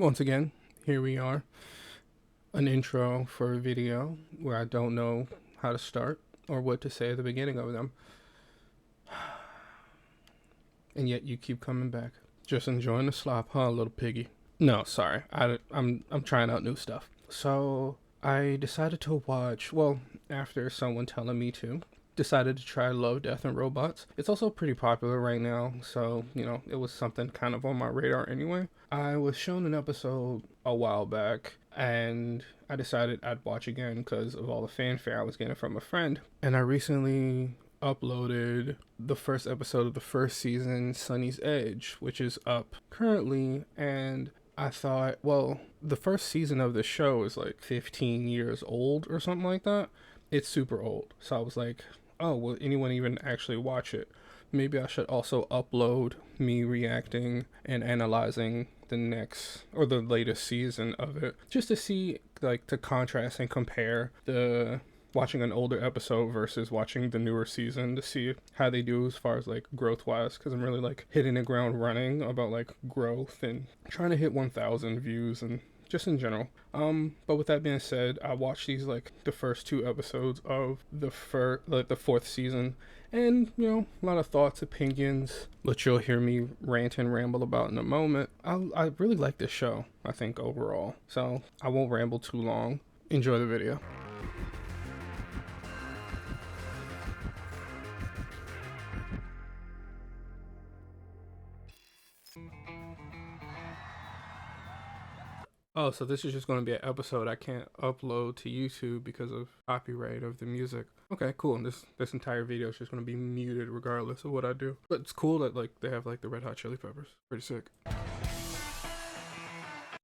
Once again, here we are. An intro for a video where I don't know how to start or what to say at the beginning of them. And yet you keep coming back. Just enjoying the slop, huh, little piggy? No, sorry. I'm trying out new stuff. So I decided to watch, well, after someone telling me to, decided to try Love, Death, and Robots. It's also pretty popular right now, so, it was something kind of on my radar anyway. I was shown an episode a while back, and I decided I'd watch again because of all the fanfare I was getting from a friend. And I recently uploaded the first episode of the first season, Sunny's Edge, which is up currently, and I thought, well, the first season of the show is like 15 years old or something like that. It's super old. So I was like, oh, will anyone even actually watch it? Maybe I should also upload me reacting and analyzing the next or the latest season of it, just to see, like, to contrast and compare the watching an older episode versus watching the newer season to see how they do as far as like growth wise, because I'm really like hitting the ground running about like growth and trying to hit 1,000 views and just in general. But with that being said, I watched these like the first two episodes of the fourth season, and a lot of thoughts, opinions, which you'll hear me rant and ramble about in a moment. I really like this show, I think, overall, so I won't ramble too long. Enjoy the video. Oh, so this is just going to be an episode I can't upload to YouTube because of copyright of the music. Okay, cool. And this entire video is just going to be muted regardless of what I do. But it's cool that like they have like the Red Hot Chili Peppers. Pretty sick.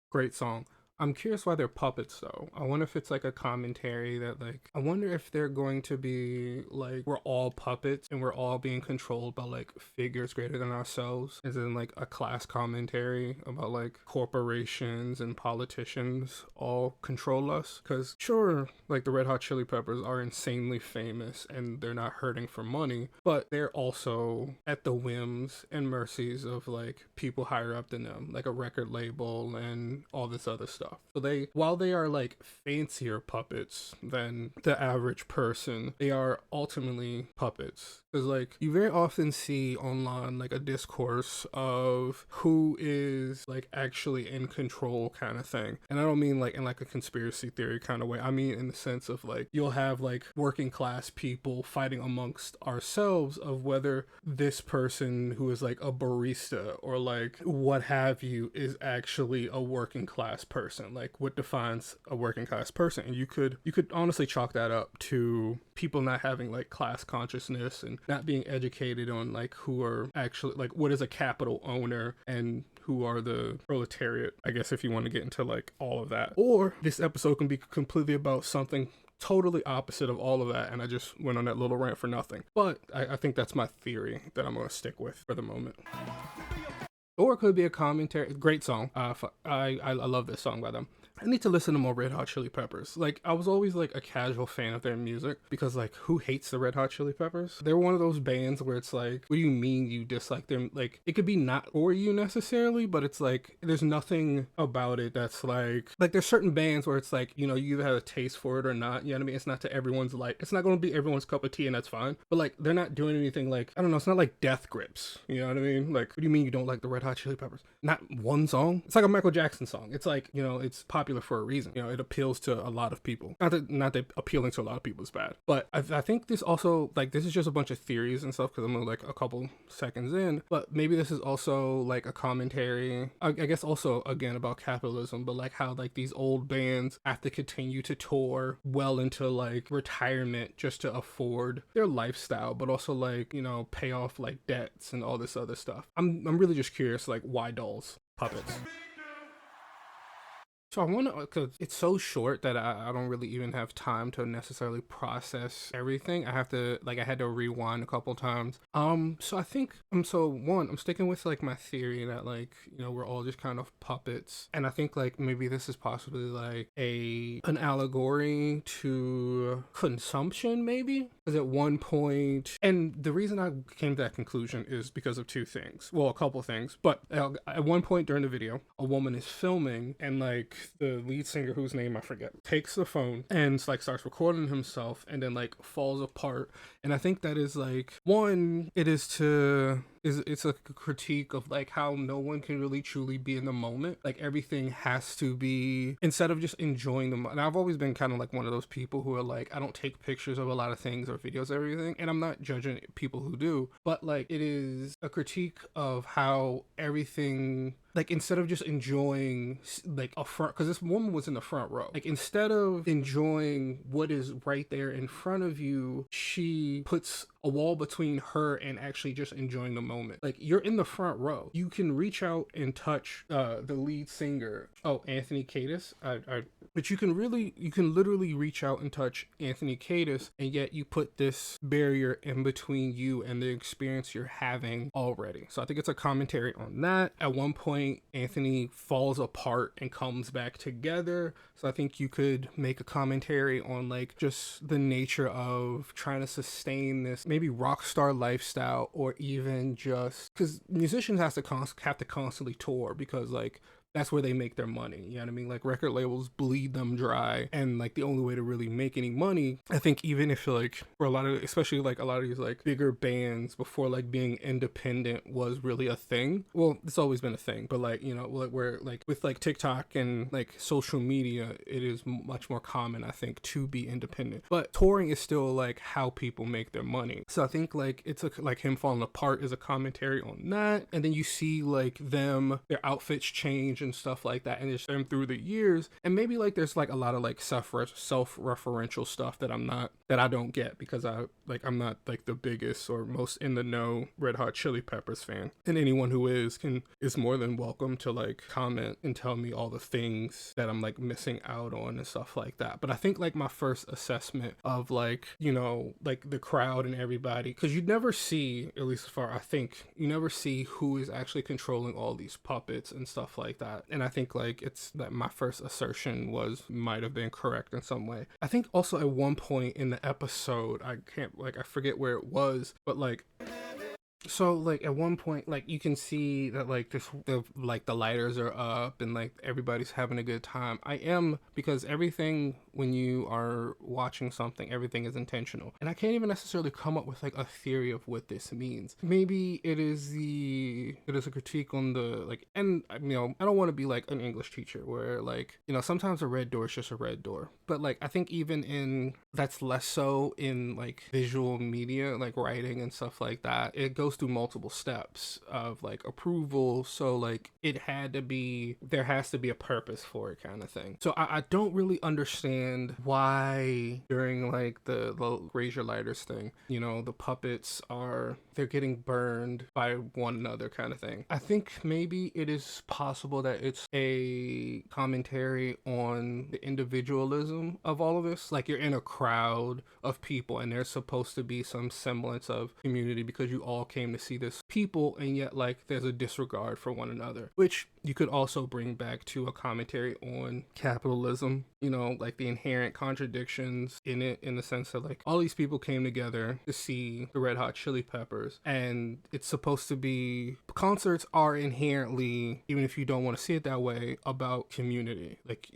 Great song. I'm curious why they're puppets though. I wonder if it's like a commentary that like, I wonder if they're going to be like, we're all puppets and we're all being controlled by like figures greater than ourselves, as in like a class commentary about like corporations and politicians all control us. Cause sure, like the Red Hot Chili Peppers are insanely famous and they're not hurting for money, but they're also at the whims and mercies of like people higher up than them, like a record label and all this other stuff. So while they are like fancier puppets than the average person, they are ultimately puppets. Because like you very often see online like a discourse of who is like actually in control kind of thing. And I don't mean like in like a conspiracy theory kind of way. I mean in the sense of like you'll have like working class people fighting amongst ourselves of whether this person who is like a barista or like what have you is actually a working class person. Like what defines a working class person? And you could honestly chalk that up to people not having like class consciousness and not being educated on like who are actually like what is a capital owner and who are the proletariat, I guess, if you want to get into like all of that. Or this episode can be completely about something totally opposite of all of that, and I just went on that little rant for nothing. But I think that's my theory that I'm going to stick with for the moment. Or it could be a commentary. Great song. I love this song by them. I need to listen to more Red Hot Chili Peppers. Like, I was always like a casual fan of their music because like, who hates the Red Hot Chili Peppers? They're one of those bands where it's like, what do you mean you dislike them? Like, it could be not for you necessarily, but it's like, there's nothing about it that's like there's certain bands where it's like, you either have a taste for it or not. You know what I mean? It's not to everyone's like, it's not going to be everyone's cup of tea, and that's fine. But like, they're not doing anything like, I don't know, it's not like Death Grips. You know what I mean? Like, what do you mean you don't like the Red Hot Chili Peppers? Not one song. It's like a Michael Jackson song. It's like, it's popular for a reason. It appeals to a lot of people. Not that appealing to a lot of people is bad, but I think this also, like, this is just a bunch of theories and stuff because I'm like a couple seconds in, but maybe this is also like a commentary, I guess also again about capitalism, but like how like these old bands have to continue to tour well into like retirement just to afford their lifestyle, but also like, pay off like debts and all this other stuff. I'm really just curious, like, why dolls? Puppets. So I want to, because it's so short that I don't really even have time to necessarily process everything. I have to, like, I had to rewind a couple times. So I think, so one, I'm sticking with like my theory that like, we're all just kind of puppets. And I think like maybe this is possibly like an allegory to consumption, maybe. Because at one point, and the reason I came to that conclusion is because of two things. Well, a couple things. But at one point during the video, a woman is filming, and like the lead singer, whose name I forget, takes the phone and like starts recording himself, and then like falls apart. And I think that is like, one, it's a critique of like how no one can really truly be in the moment. Like everything has to be, instead of just enjoying them. And I've always been kind of like one of those people who are like, I don't take pictures of a lot of things or videos, everything, and I'm not judging people who do, but like it is a critique of how everything, like instead of just enjoying like a front, because this woman was in the front row, like instead of enjoying what is right there in front of you, she puts a wall between her and actually just enjoying the moment. Like you're in the front row, you can reach out and touch the lead singer, Anthony Kiedis, but you can literally reach out and touch Anthony Kiedis, and yet you put this barrier in between you and the experience you're having already. So I think it's a commentary on that. At one point, Anthony falls apart and comes back together. So I think you could make a commentary on like just the nature of trying to sustain this maybe rock star lifestyle, or even just because musicians have to constantly tour, because like that's where they make their money. You know what I mean? Like record labels bleed them dry, and like the only way to really make any money, I think, even if like for a lot of, especially like a lot of these like bigger bands before like being independent was really a thing. Well, it's always been a thing, but like, like where like with like TikTok and like social media, it is much more common, I think, to be independent. But touring is still like how people make their money. So I think like it's like him falling apart is a commentary on that. And then you see like their outfits change and stuff like that, and it's them through the years. And maybe like there's like a lot of like self-referential stuff that I don't get, because I'm not like the biggest or most in the know Red Hot Chili Peppers fan, and anyone who is more than welcome to like comment and tell me all the things that I'm like missing out on and stuff like that. But I think like my first assessment of like, like the crowd and everybody, because you never see, at least as far I think, you never see who is actually controlling all these puppets and stuff like that. And I think like it's that my first assertion might have been correct in some way. I think also at one point in the episode, I forget where it was, but like, so like at one point, like you can see that like the lighters are up and like everybody's having a good time. Because everything, when you are watching something, everything is intentional, and I can't even necessarily come up with like a theory of what this means. Maybe it is a critique on the like, and I don't want to be like an English teacher where like, sometimes a red door is just a red door, but like I think even that's less so in like visual media, like writing and stuff like that. It goes through multiple steps of like approval, so like there has to be a purpose for it, kind of thing. So I don't really understand why during like the raise your lighters thing, the puppets they're getting burned by one another, kind of thing. I think maybe it is possible that it's a commentary on the individualism of all of this. Like you're in a crowd of people and there's supposed to be some semblance of community because you all came to see this people, and yet like there's a disregard for one another, which you could also bring back to a commentary on capitalism, like the inherent contradictions in it, in the sense that like all these people came together to see the Red Hot Chili Peppers, and it's supposed to be, concerts are inherently, even if you don't want to see it that way, about community, like,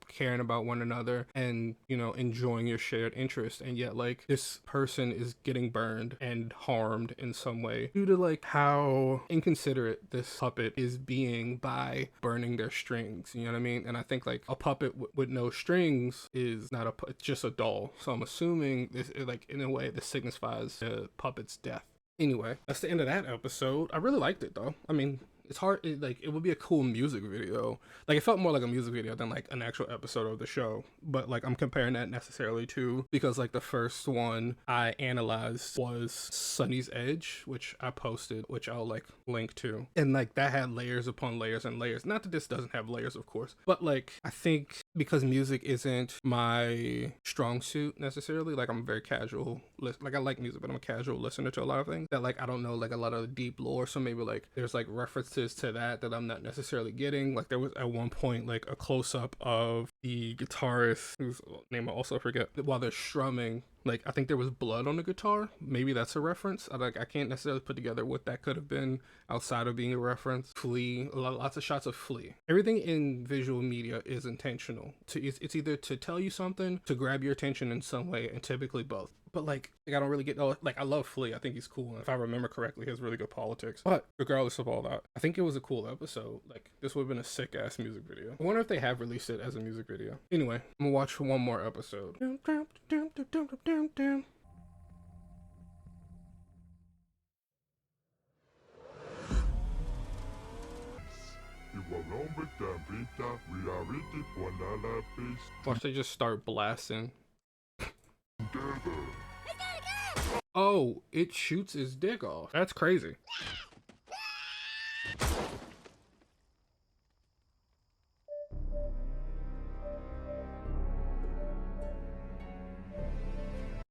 caring about one another and, enjoying your shared interest. And yet like this person is getting burned and harmed in some way due to like how inconsiderate this puppet is being by burning their strings, you know what I mean? And I think like a puppet with no strings is not it's just a doll. So I'm assuming this, like, in a way, this signifies the puppet's death. Anyway, that's the end of that episode. I really liked it though. I mean, it's hard. Like it would be a cool music video. Like it felt more like a music video than like an actual episode of the show. But like I'm comparing that necessarily to, because like the first one I analyzed was Sunny's Edge, which I posted, which I'll like link to, and like that had layers upon layers and layers. Not that this doesn't have layers, of course, but like I think because music isn't my strong suit necessarily, like I'm a very casual like I like music, but I'm a casual listener to a lot of things, that like I don't know like a lot of deep lore. So maybe like there's like references to that I'm not necessarily getting. Like there was at one point like a close-up of the guitarist, whose name I also forget, while they're strumming. Like I think there was blood on the guitar. Maybe that's a reference. I can't necessarily put together what that could have been outside of being a reference. Flea, lots of shots of Flea. Everything in visual media is intentional. It's either to tell you something, to grab your attention in some way, and typically both. But like I don't really get, like I love Flea. I think he's cool. And if I remember correctly, he has really good politics. But regardless of all that, I think it was a cool episode. Like this would have been a sick ass music video. I wonder if they have released it as a music video. Anyway, I'm gonna watch one more episode. Watch they just start blasting. Oh, it shoots his dick off. That's crazy.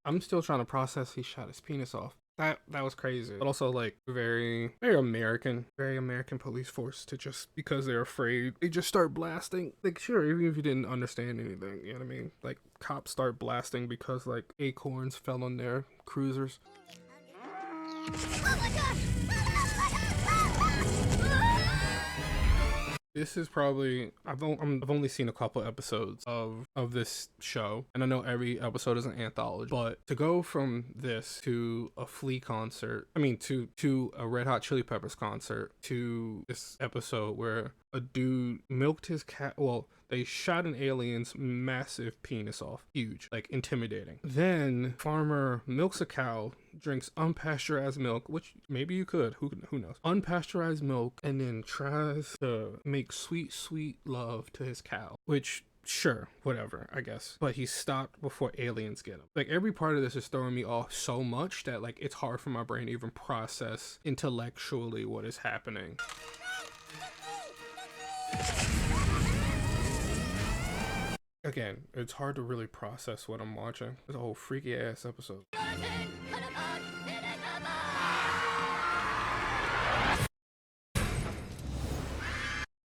I'm still trying to process he shot his penis off. That was crazy. But also like very American police force to just because they're afraid, they just start blasting. Like sure, even if you didn't understand anything, you know what I mean? Like cops start blasting because like acorns fell on their cruisers. Oh my god! This is probably I've only seen a couple episodes of this show, and I know every episode is an anthology. But to go from this to a Flea concert, I mean to a Red Hot Chili Peppers concert, to this episode where a dude milked his cat. Well, they shot an alien's massive penis off, huge, like intimidating. Then farmer milks a cow, drinks unpasteurized milk, which maybe you could, who knows, unpasteurized milk, and then tries to make sweet love to his cow, which sure, whatever, I guess. But he stopped before aliens get him. Like every part of this is throwing me off so much that like it's hard for my brain to even process intellectually what is happening. Again, it's hard to really process what I'm watching. It's a whole freaky ass episode.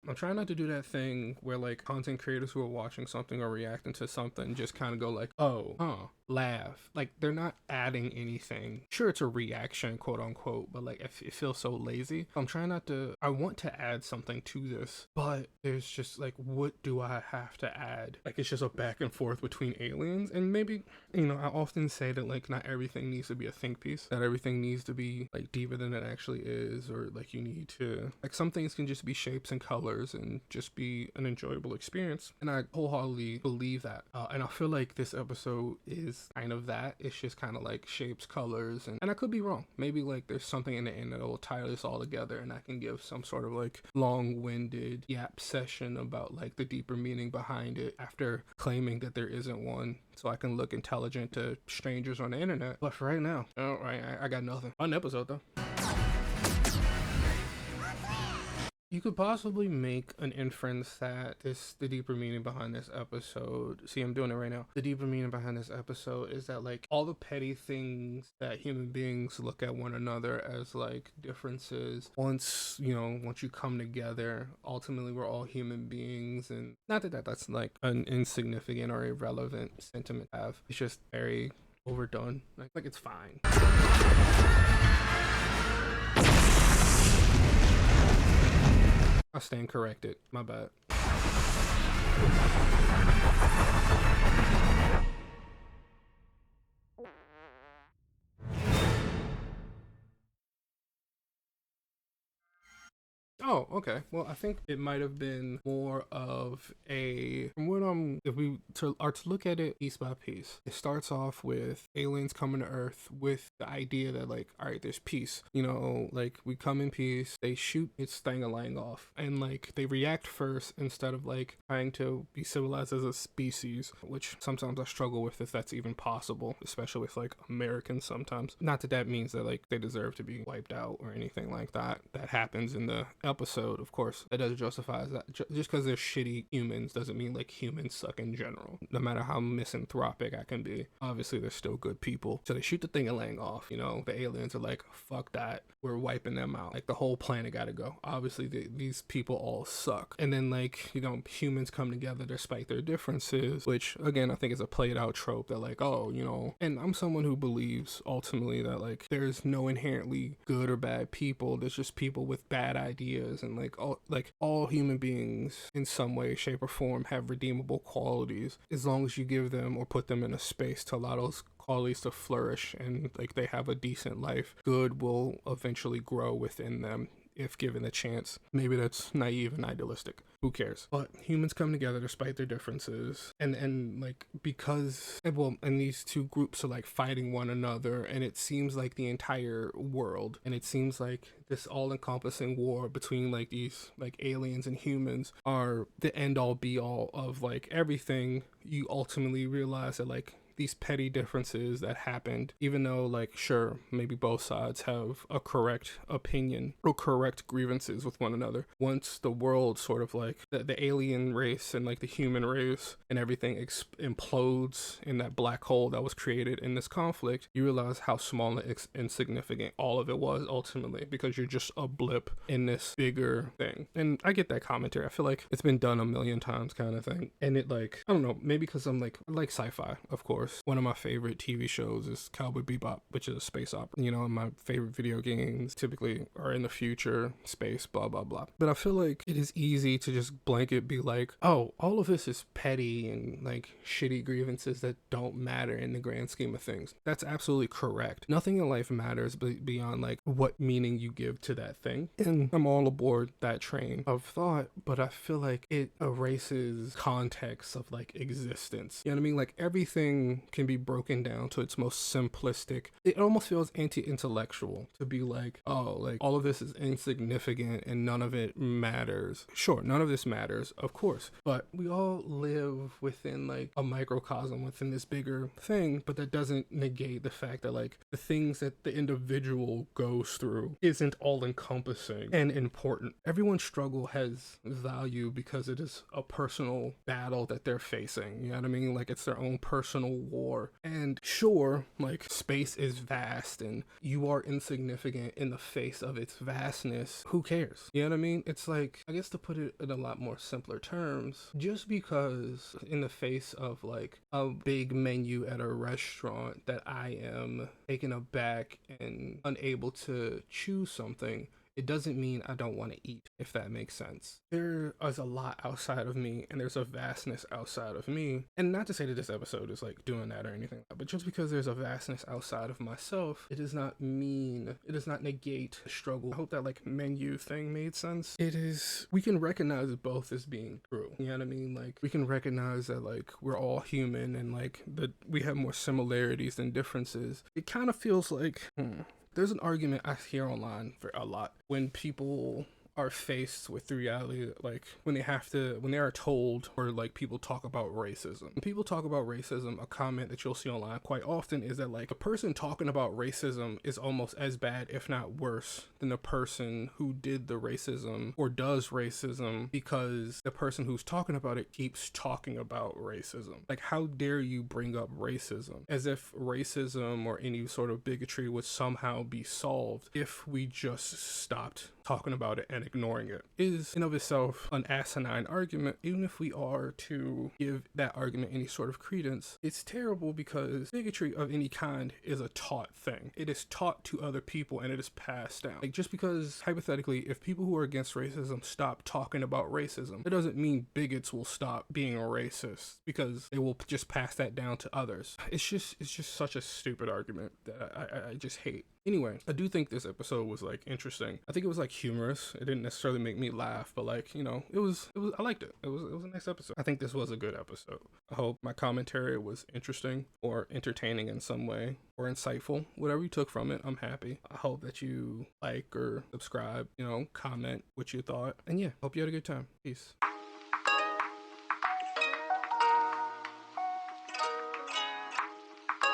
I'm trying not to do that thing where like content creators who are watching something or reacting to something just kind of go like, oh, huh, laugh. Like they're not adding anything. Sure, it's a reaction, quote unquote, but like it feels so lazy. I'm trying not to, I want to add something to this, but there's just like, what do I have to add? Like it's just a back and forth between aliens. And maybe, you know, I often say that like not everything needs to be a think piece, that everything needs to be like deeper than it actually is, or like you need to, like some things can just be shapes and colors and just be an enjoyable experience. And I wholeheartedly believe that. And I feel like this episode is kind of that. It's just kind of like shapes, colors, and I could be wrong. Maybe like there's something in the end that will tie this all together and I can give some sort of like long-winded yap session about like the deeper meaning behind it after claiming that there isn't one, so I can look intelligent to strangers on the internet. But for right now, I got nothing. Fun episode though. You could possibly make an inference that the deeper meaning behind this episode, see, I'm doing it right now. The deeper meaning behind this episode is that like all the petty things that human beings look at one another as like differences, once you come together, ultimately we're all human beings. And not that that's like an insignificant or irrelevant sentiment to have. It's just very overdone. Like it's fine. I stand corrected. My bad. Oh, okay. Well, I think it might have been more of a, from what if we are to look at it piece by piece. It starts off with aliens coming to Earth with the idea that like, all right, there's peace. You know, like we come in peace. They shoot its thing-a-lang off, and like they react first instead of like trying to be civilized as a species, which sometimes I struggle with if that's even possible, especially with like Americans sometimes. Not that that means that like they deserve to be wiped out or anything like that. That happens in the episode, of course. That doesn't justify that. Just because they're shitty humans doesn't mean like humans suck in general. No matter how misanthropic I can be, obviously they're still good people. So they shoot the thing-a-lang off. You know, the aliens are like, fuck that. We're wiping them out. Like the whole planet gotta go. Obviously these people all suck. And then like, you know, humans come together despite their differences, which again I think is a played out trope that like, oh, you know, and I'm someone who believes ultimately that like there's no inherently good or bad people. There's just people with bad ideas, and like all human beings in some way, shape, or form have redeemable qualities as long as you give them or put them in a space to allow those qualities to flourish and like they have a decent life. Good will eventually grow within them if given the chance. Maybe that's naive and idealistic. Who cares? But humans come together despite their differences, and like because and these two groups are like fighting one another, and it seems like the entire world, and it seems like this all-encompassing war between like these like aliens and humans are the end-all be-all of like everything. You ultimately realize that like these petty differences that happened, even though like sure maybe both sides have a correct opinion or correct grievances with one another, once the world sort of like the alien race and like the human race and everything implodes in that black hole that was created in this conflict, you realize how small and insignificant all of it was ultimately, because you're just a blip in this bigger thing. And I get that commentary. I feel like it's been done a million times kind of thing, and it like, I don't know, maybe because I like sci-fi, of course. One of my favorite TV shows is Cowboy Bebop, which is a space opera. You know, my favorite video games typically are in the future, space, blah, blah, blah. But I feel like it is easy to just blanket be like, oh, all of this is petty and like shitty grievances that don't matter in the grand scheme of things. That's absolutely correct. Nothing in life matters beyond like what meaning you give to that thing. And I'm all aboard that train of thought, but I feel like it erases context of like existence. You know what I mean? Like everything can be broken down to its most simplistic. It almost feels anti-intellectual to be like, oh, like all of this is insignificant and none of it matters. Sure, none of this matters, of course, but we all live within like a microcosm within this bigger thing, but that doesn't negate the fact that like the things that the individual goes through isn't all encompassing and important. Everyone's struggle has value because it is a personal battle that they're facing. You know what I mean? Like it's their own personal war. And sure, like space is vast and you are insignificant in the face of its vastness. Who cares? You know what I mean? It's like, I guess to put it in a lot more simpler terms, just because in the face of like a big menu at a restaurant that I am taken aback and unable to choose something, it doesn't mean I don't want to eat, if that makes sense. There is a lot outside of me, and there's a vastness outside of me. And not to say that this episode is like doing that or anything, but just because there's a vastness outside of myself, it does not negate the struggle. I hope that like menu thing made sense. We can recognize both as being true. You know what I mean? Like we can recognize that like we're all human and like that we have more similarities than differences. It kind of feels like, there's an argument I hear online for a lot when people are faced with the reality, like when they are told, or like people talk about racism. When people talk about racism, a comment that you'll see online quite often is that like a person talking about racism is almost as bad, if not worse, than the person who did the racism or does racism, because the person who's talking about it keeps talking about racism. Like, how dare you bring up racism? As if racism or any sort of bigotry would somehow be solved if we just stopped talking about it and ignoring it. Is in of itself an asinine argument. Even if we are to give that argument any sort of credence, it's terrible because bigotry of any kind is a taught thing. It is taught to other people and it is passed down. Like, just because hypothetically if people who are against racism stop talking about racism, it doesn't mean bigots will stop being racist, because they will just pass that down to others. It's just such a stupid argument that I just hate. Anyway, I do think this episode was like interesting. I think it was like humorous. It didn't necessarily make me laugh, but like, you know, it was I liked it. It was a nice episode. I think this was a good episode. I hope my commentary was interesting or entertaining in some way or insightful. Whatever you took from it, I'm happy. I hope that you like or subscribe, you know, comment what you thought. And yeah, hope you had a good time. Peace.